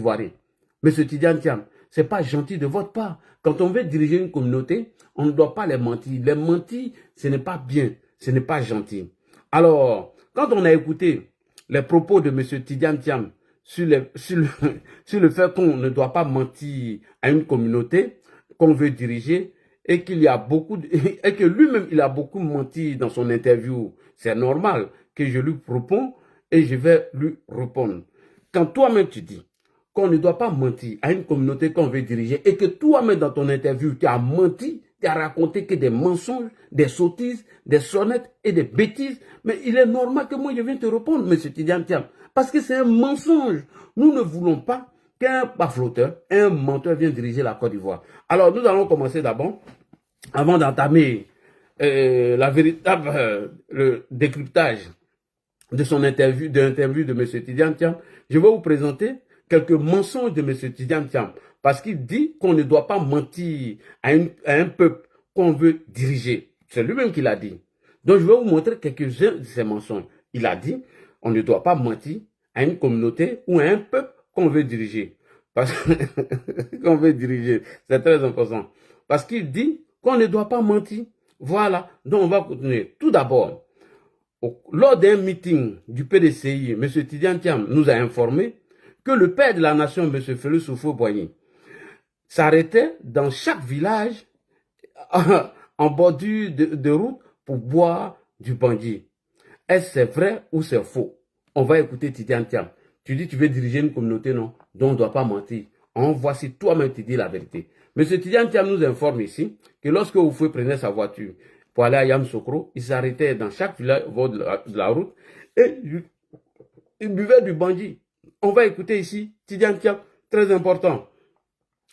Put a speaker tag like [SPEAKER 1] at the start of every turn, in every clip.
[SPEAKER 1] Ivoiriens. Monsieur Tidiane Thiam, ce n'est pas gentil de votre part. Quand on veut diriger une communauté, on ne doit pas les mentir. Les mentir, ce n'est pas bien, ce n'est pas gentil. Alors, quand on a écouté les propos de monsieur Tidiane Thiam sur le fait qu'on ne doit pas mentir à une communauté qu'on veut diriger et qu'il y a beaucoup et que lui-même il a beaucoup menti dans son interview, c'est normal que je lui réponds et je vais lui répondre. Quand toi-même tu dis qu'on ne doit pas mentir à une communauté qu'on veut diriger et que toi-même dans ton interview tu as menti, tu as raconté que des mensonges, des sottises, des sonnettes et des bêtises, mais il est normal que moi je vienne te répondre, monsieur Tidiane Thiam, parce que c'est un mensonge. Nous ne voulons pas qu'un bafloteur, un menteur vienne diriger la Côte d'Ivoire. Alors nous allons commencer d'abord, avant d'entamer la véritable le décryptage de son interview, de l'interview de M. Tidiane Thiam, je vais vous présenter quelques mensonges de M. Tidiane Thiam, parce qu'il dit qu'on ne doit pas mentir à un peuple qu'on veut diriger. C'est lui-même qui l'a dit. Donc je vais vous montrer quelques-uns de ces mensonges. Il a dit on ne doit pas mentir à une communauté ou à un peuple qu'on veut diriger. Parce qu'on veut diriger, c'est très important. Parce qu'il dit qu'on ne doit pas mentir. Voilà, donc on va continuer. Tout d'abord, lors d'un meeting du PDCI, M. Tidiane Thiam nous a informé que le père de la nation, M. Félix Houphouët-Boigny, s'arrêtait dans chaque village en bordure de route pour boire du bandit. Est-ce que c'est vrai ou c'est faux? On va écouter Tidiane Thiam. Tu dis que tu veux diriger une communauté, non? Donc on ne doit pas mentir. On voit si toi-même tu dis la vérité. M. Tidiane Thiam nous informe ici que lorsque Houphouët prenait sa voiture pour aller à Yamoussoukro, il s'arrêtait dans chaque village au bord de la route et il buvait du bandit. On va écouter ici Tidiane Thiam, très important.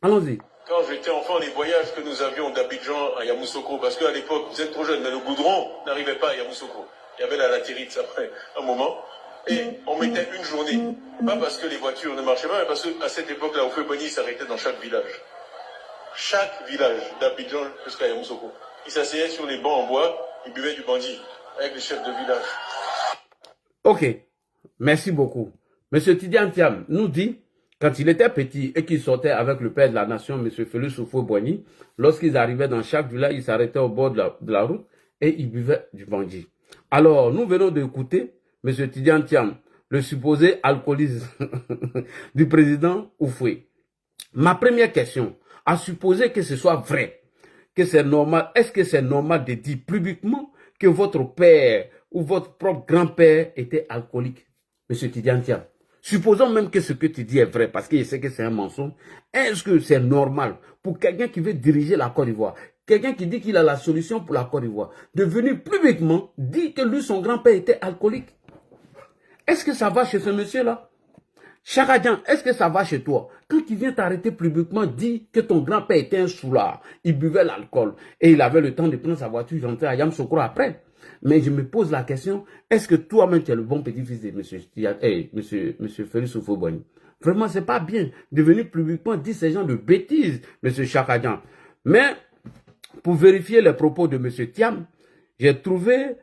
[SPEAKER 1] Allons-y.
[SPEAKER 2] Quand j'étais enfant, les voyages que nous avions d'Abidjan à Yamoussoukro, parce qu'à l'époque, vous êtes trop jeune, mais le goudron n'arrivait pas à Yamoussoukro. Il y avait la latérite après un moment. Et on mettait une journée. Pas parce que les voitures ne marchaient pas, mais parce qu'à cette époque-là, Houphouët-Boigny s'arrêtait dans chaque village. Chaque village d'Abidjan jusqu'à Yamoussoukro. Il s'asseyait sur les bancs en bois, il buvait du bandit avec les chefs de village.
[SPEAKER 1] Ok, merci beaucoup. Monsieur Tidiane Thiam nous dit, quand il était petit et qu'il sortait avec le père de la nation, M. Félix Houphouët-Boigny, lorsqu'ils arrivaient dans chaque village, ils s'arrêtaient au bord de la route et ils buvaient du bandit. Alors, nous venons d'écouter M. Tidiane Thiam, le supposé alcoolisme du président Houphouët. Ma première question, à supposer que ce soit vrai, que c'est normal, est-ce que c'est normal de dire publiquement que votre père ou votre propre grand-père était alcoolique, M. Tidiane Thiam? Supposons même que ce que tu dis est vrai, parce qu'il sait que c'est un mensonge. Est-ce que c'est normal pour quelqu'un qui veut diriger la Côte d'Ivoire, quelqu'un qui dit qu'il a la solution pour la Côte d'Ivoire, de venir publiquement dire que lui, son grand-père était alcoolique? Est-ce que ça va chez ce monsieur-là? Chakadjan, est-ce que ça va chez toi? Quand il vient t'arrêter publiquement, dit que ton grand-père était un soulard, il buvait l'alcool et il avait le temps de prendre sa voiture, rentrer à Yamoussoukro après. Mais je me pose la question, est-ce que toi-même tu es le bon petit-fils de monsieur Félix Houphouët-Boigny? Vraiment, c'est pas bien de venir publiquement dire ces gens de bêtises, monsieur Chakadjan. Mais, pour vérifier les propos de monsieur Thiam, j'ai trouvé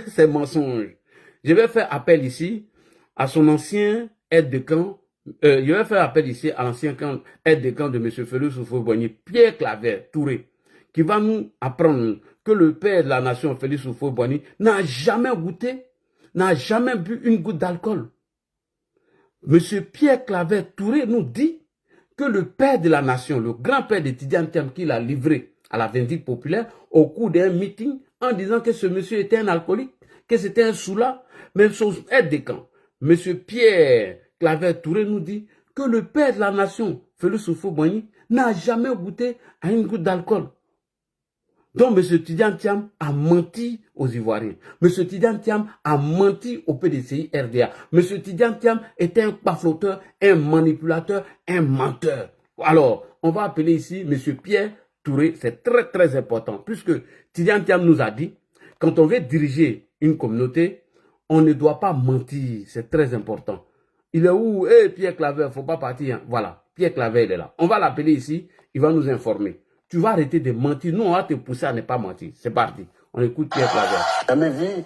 [SPEAKER 1] ces mensonges. Je vais faire appel ici à son ancien aide de camp. Je vais faire appel ici à l'ancien aide de camp de M. Félix Houphouët-Boigny, Pierre Claver Touré, qui va nous apprendre que le père de la nation, Félix Houphouët-Boigny, n'a jamais goûté, n'a jamais bu une goutte d'alcool. M. Pierre Claver Touré nous dit que le père de la nation, le grand-père de Tidiane Thiam, qu'il a livré à la vindicte populaire au cours d'un meeting en disant que ce monsieur était un alcoolique, que c'était un soulard, mais son aide de camp, M. Pierre Claver Touré nous dit que le père de la nation, Félix Houphouët-Boigny, n'a jamais goûté à une goutte d'alcool. Donc, M. Tidiane Thiam a menti aux Ivoiriens. M. Tidiane Thiam a menti au PDCI RDA. M. Tidiane Thiam était un pafloteur, un manipulateur, un menteur. Alors, on va appeler ici M. Pierre Touré. C'est très, très important. Puisque Tidiane Thiam nous a dit, quand on veut diriger une communauté, on ne doit pas mentir. C'est très important. Il est où? Pierre Claver, il ne faut pas partir. Hein. Voilà, Pierre Claver, il est là. On va l'appeler ici, il va nous informer. Tu vas arrêter de mentir. Nous, on va te pousser à ne pas mentir. C'est parti. On écoute Pierre Claver.
[SPEAKER 3] Jamais vu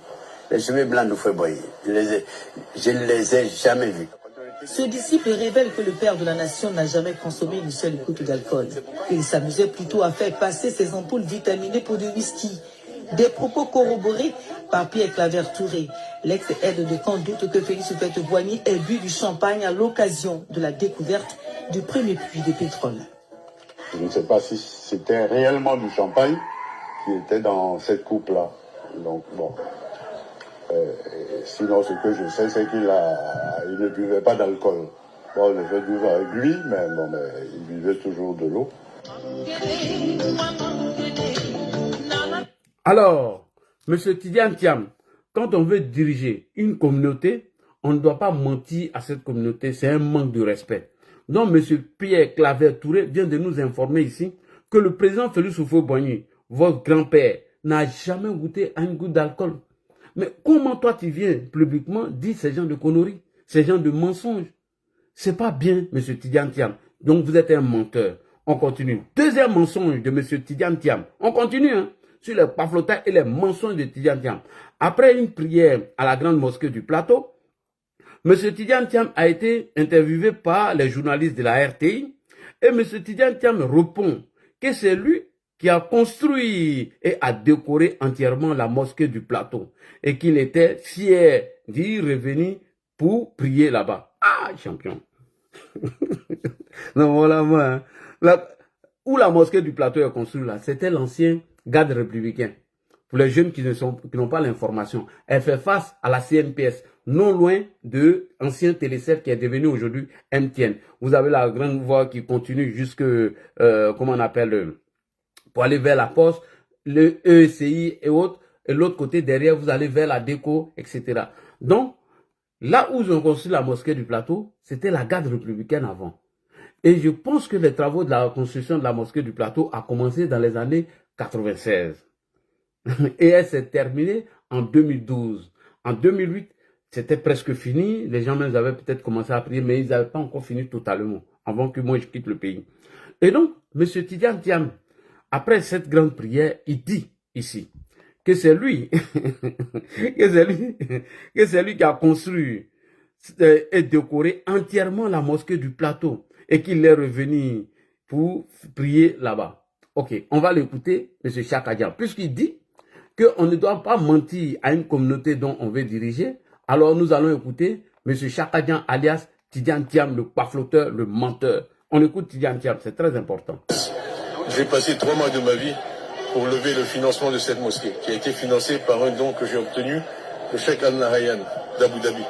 [SPEAKER 3] les cheveux blancs de Houphouët-Boigny. Je ne les ai jamais vus. Ce disciple révèle que le père de la nation n'a jamais consommé une seule goutte d'alcool. Il s'amusait plutôt à faire passer ses ampoules vitaminées pour du whisky. Des propos corroborés par Pierre Claver-Touré. L'ex-aide de camp doute que Félix Houphouët-Boigny ait bu du champagne à l'occasion de la découverte du premier puits de pétrole.
[SPEAKER 4] Je ne sais pas si c'était réellement du champagne qui était dans cette coupe-là. Donc bon. Sinon, ce que je sais, c'est qu'il ne buvait pas d'alcool. Bon, je vais buvais avec lui, mais bon, il buvait toujours de l'eau.
[SPEAKER 1] Alors, M. Tidiane Thiam, quand on veut diriger une communauté, on ne doit pas mentir à cette communauté. C'est un manque de respect. Donc, M. Pierre Claver-Touré vient de nous informer ici que le président Félix Houphouët-Boigny, votre grand-père, n'a jamais goûté à une goutte d'alcool. Mais comment toi tu viens publiquement dire ces gens de conneries, ces gens de mensonges? C'est pas bien, M. Tidiane Thiam. Donc vous êtes un menteur. On continue. Deuxième mensonge de M. Tidiane Thiam. On continue sur les paflotas et les mensonges de Tidiane Thiam. Après une prière à la grande mosquée du plateau, M. Tidiane Thiam a été interviewé par les journalistes de la RTI et M. Tidiane Thiam répond que c'est lui qui a construit et a décoré entièrement la mosquée du plateau et qu'il était fier d'y revenir pour prier là-bas. Ah, champion. Non, voilà, moi, où la mosquée du plateau est construite là, c'était l'ancien garde républicain. Pour les jeunes qui n'ont pas l'information, elle fait face à la CNPS, non loin de l'ancien Télécel qui est devenu aujourd'hui MTN. Vous avez la grande voie qui continue jusque, comment on appelle, pour aller vers la poste, le ESCI et autres. Et l'autre côté, derrière, vous allez vers la déco, etc. Donc, là où ils ont construit la mosquée du plateau, c'était la garde républicaine avant. Et je pense que les travaux de la construction de la mosquée du plateau a commencé dans les années 96. Et elle s'est terminée en 2012. En 2008, c'était presque fini. Les gens même avaient peut-être commencé à prier, mais ils n'avaient pas encore fini totalement, avant que moi je quitte le pays. Et donc, M. Tidiane Thiam, après cette grande prière, il dit ici que c'est lui, que c'est lui qui a construit et décoré entièrement la mosquée du plateau et qu'il est revenu pour prier là-bas. Ok, on va l'écouter, M. Chakadian, puisqu'il dit qu'on ne doit pas mentir à une communauté dont on veut diriger. Alors nous allons écouter M. Chakadian alias Tidiane Thiam, le pafloteur, le menteur. On écoute Tidiane Thiam, c'est très important.
[SPEAKER 2] J'ai passé 3 mois de ma vie pour lever le financement de cette mosquée, qui a été financée par un don que j'ai obtenu de Sheikh Al Nahyan d'Abu Dhabi.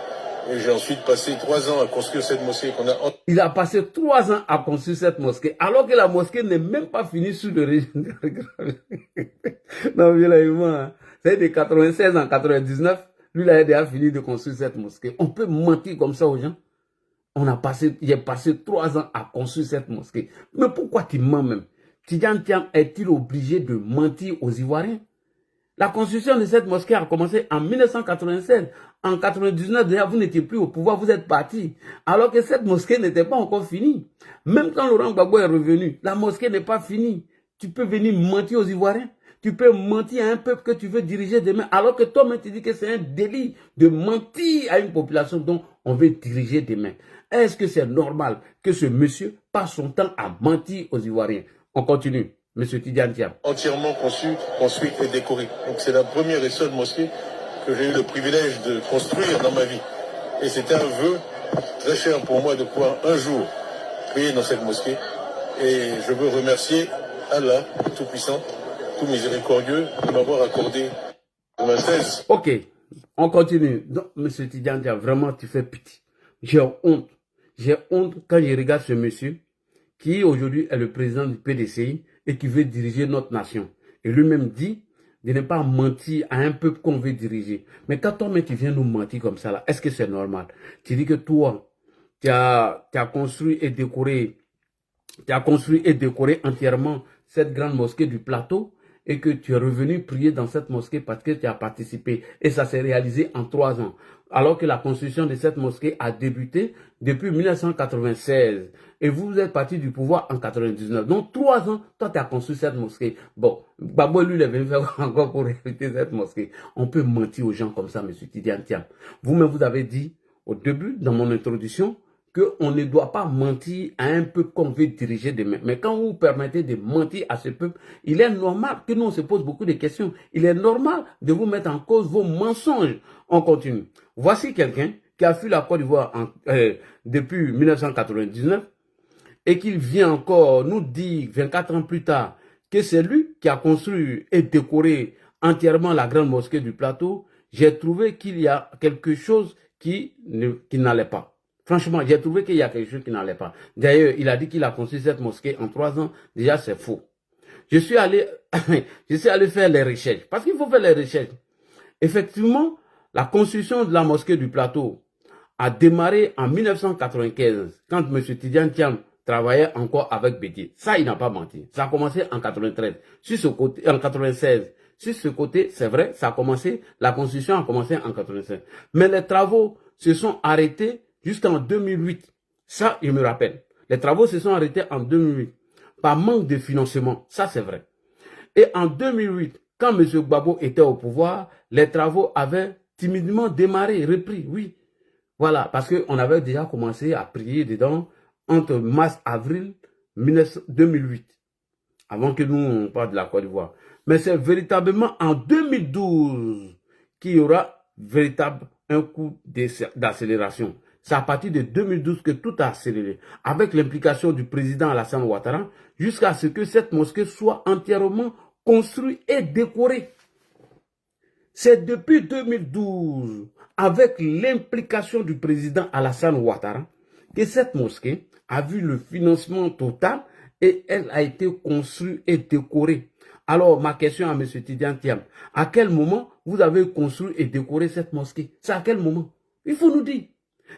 [SPEAKER 2] Et j'ai ensuite passé 3 ans à construire cette mosquée qu'on a...
[SPEAKER 1] Il a passé 3 ans à construire cette mosquée, alors que la mosquée n'est même pas finie sous le régime. Non, bien c'est de 96 en 99, lui, il a déjà fini de construire cette mosquée. On peut mentir comme ça aux gens. J'ai passé 3 ans à construire cette mosquée. Mais pourquoi tu mens même? Tidiane Thiam est-il obligé de mentir aux Ivoiriens? La construction de cette mosquée a commencé en 1996. En 99, déjà, vous n'étiez plus au pouvoir, vous êtes parti. Alors que cette mosquée n'était pas encore finie. Même quand Laurent Gbagbo est revenu, la mosquée n'est pas finie. Tu peux venir mentir aux Ivoiriens. Tu peux mentir à un peuple que tu veux diriger demain. Alors que toi-même, tu dis que c'est un délit de mentir à une population dont on veut diriger demain. Est-ce que c'est normal que ce monsieur passe son temps à mentir aux Ivoiriens? On continue. Monsieur Tidiane Thiam.
[SPEAKER 2] Entièrement conçue, construite et décorée. Donc c'est la première et seule mosquée que j'ai eu le privilège de construire dans ma vie. Et c'était un vœu très cher pour moi de pouvoir un jour prier dans cette mosquée. Et je veux remercier Allah, Tout-Puissant, tout miséricordieux, de m'avoir accordé 96.
[SPEAKER 1] Ok, on continue. Donc, monsieur Tidiane Thiam, vraiment tu fais pitié. J'ai honte. J'ai honte quand je regarde ce monsieur qui aujourd'hui est le président du PDCI et qui veut diriger notre nation. Et lui-même dit de ne pas mentir à un peuple qu'on veut diriger. Mais quand toi-même tu viens nous mentir comme ça, est-ce que c'est normal? Tu dis que toi, tu as construit et décoré, entièrement cette grande mosquée du plateau et que tu es revenu prier dans cette mosquée parce que tu as participé. Et ça s'est réalisé en 3 ans. Alors que la construction de cette mosquée a débuté depuis 1996. Et vous êtes parti du pouvoir en 99. Donc 3 ans, toi tu as construit cette mosquée. Bon, Gbagbo lui il est venu faire encore pour réhabiliter cette mosquée. On peut mentir aux gens comme ça, monsieur Tidiane Thiam. Vous-même vous avez dit au début, dans mon introduction, qu'on ne doit pas mentir à un peuple qu'on veut diriger demain. Mais quand vous permettez de mentir à ce peuple, il est normal que nous on se pose beaucoup de questions. Il est normal de vous mettre en cause vos mensonges. On continue. Voici quelqu'un qui a fui la Côte d'Ivoire depuis 1999 et qu'il vient encore nous dire 24 ans plus tard que c'est lui qui a construit et décoré entièrement la grande mosquée du plateau. J'ai trouvé qu'il y a quelque chose qui n'allait pas. Franchement, j'ai trouvé qu'il y a quelque chose qui n'allait pas. D'ailleurs, il a dit qu'il a construit cette mosquée en 3 ans. Déjà, c'est faux. Je suis allé faire les recherches. Parce qu'il faut faire les recherches. Effectivement, la construction de la mosquée du plateau a démarré en 1995, quand M. Tidiane Thiam travaillait encore avec Bédié. Ça, il n'a pas menti. Ça a commencé en 93. Sur ce côté, en 96. Sur ce côté, c'est vrai, ça a commencé, la construction a commencé en 96. Mais les travaux se sont arrêtés jusqu'en 2008. Ça, je me rappelle. Les travaux se sont arrêtés en 2008. Par manque de financement. Ça, c'est vrai. Et en 2008, quand M. Gbagbo était au pouvoir, les travaux avaient timidement démarré, repris, oui. Voilà, parce qu'on avait déjà commencé à prier dedans entre mars-avril 2008, avant que nous, on parle de la Côte d'Ivoire. Mais c'est véritablement en 2012 qu'il y aura véritablement un coup d'accélération. C'est à partir de 2012 que tout a accéléré, avec l'implication du président Alassane Ouattara, jusqu'à ce que cette mosquée soit entièrement construite et décorée. C'est depuis 2012, avec l'implication du président Alassane Ouattara, que cette mosquée a vu le financement total et elle a été construite et décorée. Alors, ma question à M. Tidiane Thiam, à quel moment vous avez construit et décoré cette mosquée? C'est à quel moment? Il faut nous dire.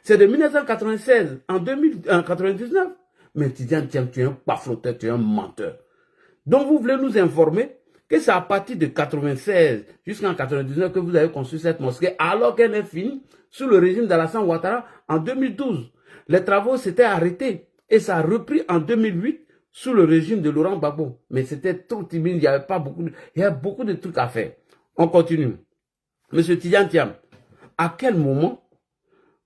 [SPEAKER 1] C'est de 1996 en 1999. Mais Tidiane Thiam, tu es un pafloteur, tu es un menteur. Donc, vous voulez nous informer que c'est à partir de 96 jusqu'en 99 que vous avez construit cette mosquée, alors qu'elle est finie sous le régime d'Alassane Ouattara en 2012. Les travaux s'étaient arrêtés et ça a repris en 2008 sous le régime de Laurent Gbagbo. Mais c'était trop timide, il y avait beaucoup de trucs à faire. On continue. Monsieur Tidiane Thiam, à quel moment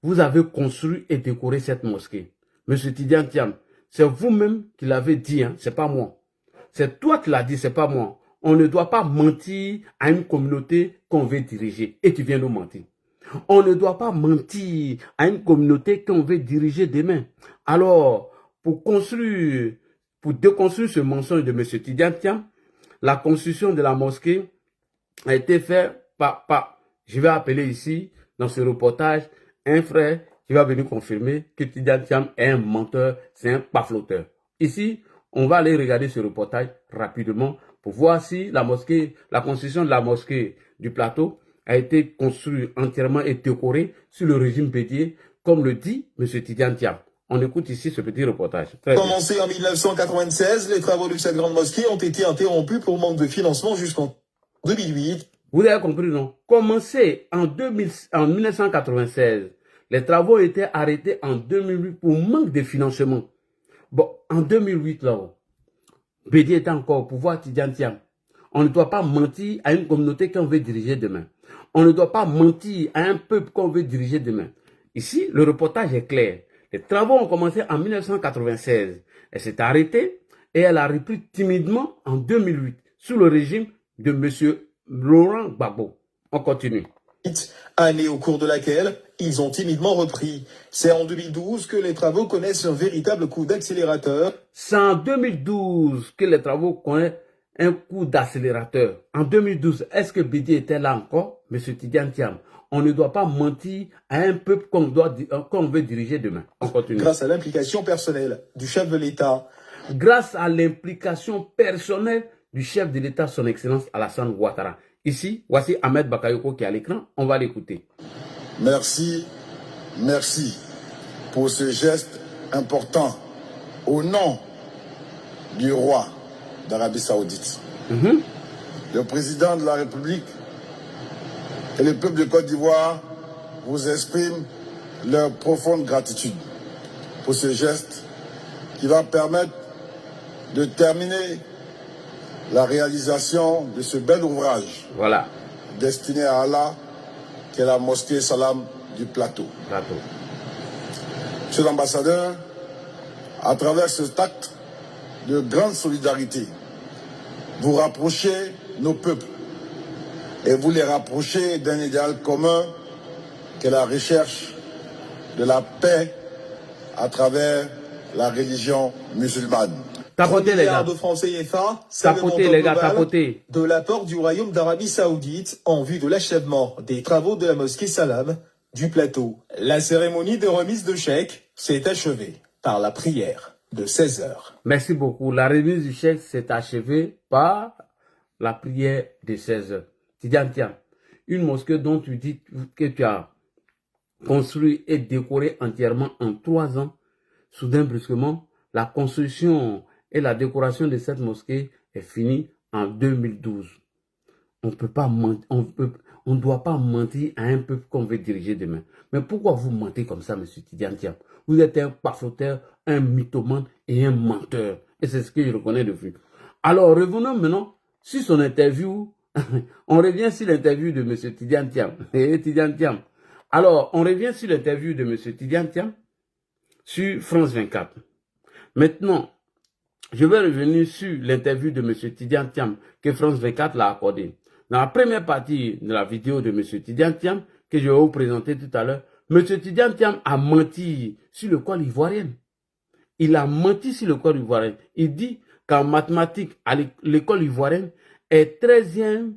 [SPEAKER 1] vous avez construit et décoré cette mosquée? Monsieur Tidiane Thiam, c'est vous-même qui l'avez dit, hein, c'est pas moi. C'est toi qui l'as dit, c'est pas moi. On ne doit pas mentir à une communauté qu'on veut diriger. Et tu viens nous mentir. On ne doit pas mentir à une communauté qu'on veut diriger demain. Alors, pour déconstruire ce mensonge de M. Tidiane Thiam, la construction de la mosquée a été faite par, je vais appeler ici, dans ce reportage, un frère qui va venir confirmer que Tidiane Thiam est un menteur, c'est un pafloteur. Ici, on va aller regarder ce reportage rapidement pour voir si la construction de la mosquée du plateau a été construite entièrement et décorée sous le régime Bédié, comme le dit M. Tidiane Thiam. On écoute ici ce petit reportage.
[SPEAKER 5] Commencé en 1996, les travaux de cette grande mosquée ont été interrompus pour manque de financement jusqu'en 2008.
[SPEAKER 1] Vous avez compris, non? Commencé en 1996, les travaux étaient arrêtés en 2008 pour manque de financement. Bon, en 2008, là, Bédié était encore au pouvoir, Tidiane Thiam. On ne doit pas mentir à une communauté qu'on veut diriger demain. On ne doit pas mentir à un peuple qu'on veut diriger demain. Ici, le reportage est clair. Les travaux ont commencé en 1996. Elle s'est arrêtée et elle a repris timidement en 2008 sous le régime de M. Laurent Gbagbo. On continue.
[SPEAKER 5] Année au cours de laquelle ils ont timidement repris. C'est en 2012 que les travaux connaissent un véritable coup d'accélérateur.
[SPEAKER 1] C'est en 2012 que les travaux connaissent un coup d'accélérateur. En 2012, est-ce que Bédié était là encore? Monsieur Tidiane Thiam, on ne doit pas mentir à un peuple qu'on veut diriger demain. On continue.
[SPEAKER 5] Grâce à l'implication personnelle du chef de l'État.
[SPEAKER 1] Grâce à l'implication personnelle du chef de l'État, son Excellence Alassane Ouattara. Ici, voici Ahmed Bakayoko qui est à l'écran. On va l'écouter.
[SPEAKER 6] Merci pour ce geste important au nom du roi d'Arabie Saoudite. Le président de la République et le peuple de Côte d'Ivoire vous expriment leur profonde gratitude pour ce geste qui va permettre de terminer la réalisation de ce bel ouvrage destiné à Allah, qui est la mosquée Salam du plateau. Monsieur l'ambassadeur, à travers cet acte de grande solidarité, vous rapprochez nos peuples et vous les rapprochez d'un idéal commun qu'est la recherche de la paix à travers la religion musulmane.
[SPEAKER 1] Tapotez les gars.
[SPEAKER 5] De francs CFA, c'est le
[SPEAKER 1] Tapotez
[SPEAKER 5] montant
[SPEAKER 1] les gars,
[SPEAKER 5] global
[SPEAKER 1] tapotez.
[SPEAKER 5] de l'apport du Royaume d'Arabie Saoudite en vue de l'achèvement des travaux de la mosquée Salam du plateau. La cérémonie de remise de chèques s'est achevée par la prière de 16 heures.
[SPEAKER 1] Merci beaucoup. La remise du chèque s'est achevée par la prière de 16 heures. Tiens, une mosquée dont tu dis que tu as construit et décoré entièrement en 3 ans, soudain brusquement, la construction et la décoration de cette mosquée est finie en 2012. On peut pas mentir, on ne doit pas mentir à un peuple qu'on veut diriger demain. Mais pourquoi vous mentez comme ça, monsieur Tidiane? Vous êtes un parfaiteur, un mythomane et un menteur. Et c'est ce que je reconnais de vous. Alors, revenons maintenant sur son interview. On revient sur l'interview de monsieur Tidiane Thiam. Alors, on revient sur l'interview de monsieur Tidiane Thiam sur France 24. Maintenant, je vais revenir sur l'interview de M. Tidiane Thiam que France 24 l'a accordé. Dans la première partie de la vidéo de M. Tidiane Thiam, que je vais vous présenter tout à l'heure, M. Tidiane Thiam a menti sur le col ivoirien. Il a menti sur le col ivoirien. Il dit qu'en mathématiques, à l'école ivoirienne est 13e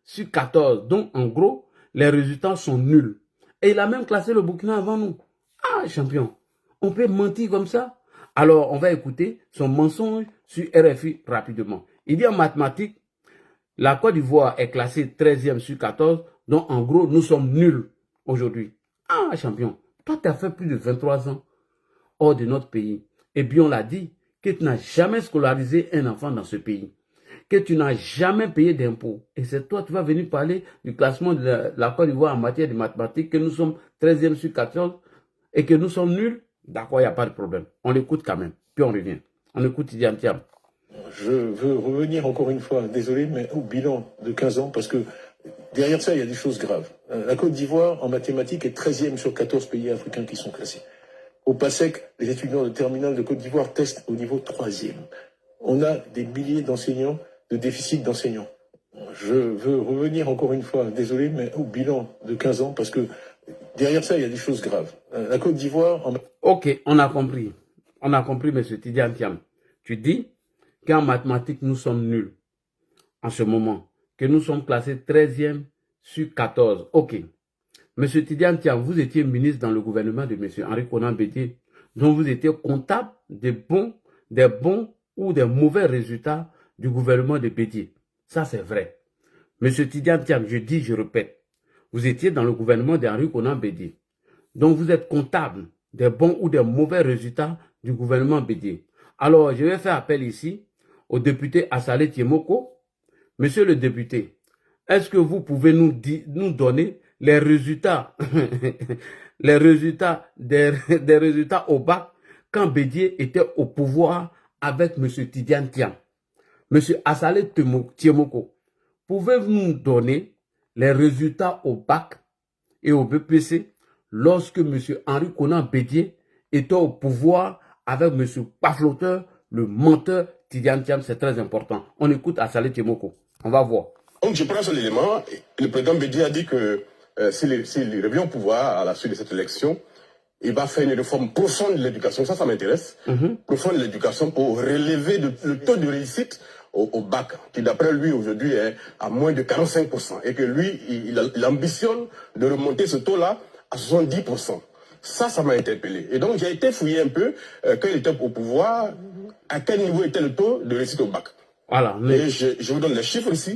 [SPEAKER 1] sur 14. Donc, en gros, les résultats sont nuls. Et il a même classé le Burkina avant nous. Ah, champion, on peut mentir comme ça? Alors, on va écouter son mensonge sur RFI rapidement. Il dit en mathématiques, la Côte d'Ivoire est classée 13e sur 14, donc en gros, nous sommes nuls aujourd'hui. Ah, champion, toi, tu as fait plus de 23 ans hors de notre pays. Et puis, on l'a dit, que tu n'as jamais scolarisé un enfant dans ce pays, que tu n'as jamais payé d'impôts. Et c'est toi, tu vas venir parler du classement de la Côte d'Ivoire en matière de mathématiques, que nous sommes 13e sur 14 et que nous sommes nuls. D'accord, il n'y a pas de problème. On l'écoute quand même. Puis on revient. On écoute Tidiane Thiam.
[SPEAKER 2] Je veux revenir encore une fois, désolé, mais au bilan de 15 ans, parce que derrière ça, il y a des choses graves. La Côte d'Ivoire, en mathématiques, est 13e sur 14 pays africains qui sont classés. Au PASSEC, les étudiants de terminale de Côte d'Ivoire testent au niveau 3e. On a des milliers d'enseignants, de déficit d'enseignants. Je veux revenir encore une fois, désolé, mais au bilan de 15 ans, parce que derrière ça, il y a des choses graves. La Côte d'Ivoire...
[SPEAKER 1] Ok, on a compris. On a compris, M. Tidiane Thiam. Tu dis qu'en mathématiques, nous sommes nuls en ce moment, que nous sommes classés 13e sur 14. Ok. M. Tidiane Thiam, vous étiez ministre dans le gouvernement de M. Henri Konan Bédié, dont vous étiez comptable des bons ou des mauvais résultats du gouvernement de Bédié. Ça, c'est vrai. M. Tidiane Thiam, je dis, je répète, vous étiez dans le gouvernement d'Henri Konan Bédié. Donc, vous êtes comptable des bons ou des mauvais résultats du gouvernement Bédié. Alors, je vais faire appel ici au député Assalé Tiemoko. Monsieur le député, est-ce que vous pouvez nous donner les résultats, des résultats au bac quand Bédié était au pouvoir avec M. Tidiane Thiam? Monsieur Assalé Tiemoko, pouvez-vous nous donner les résultats au bac et au BPC lorsque M. Henri Konan Bédié était au pouvoir avec M. Pafloteur, le menteur Tidiane Thiam? C'est très important. On écoute Assalé Tiemoko. On va voir.
[SPEAKER 2] Donc je prends son élément. Le président Bédié a dit que s'il revient au pouvoir à la suite de cette élection, il va faire une réforme profonde de l'éducation. Ça m'intéresse. Profonde de l'éducation pour relever le taux de réussite au bac, qui d'après lui aujourd'hui est à moins de 45%. Et que lui, il ambitionne de remonter ce taux-là à 70%. Ça m'a interpellé. Et donc j'ai été fouiller un peu, quand il était au pouvoir, à quel niveau était le taux de réussite au bac.
[SPEAKER 1] Voilà.
[SPEAKER 2] Et je vous donne les chiffres ici.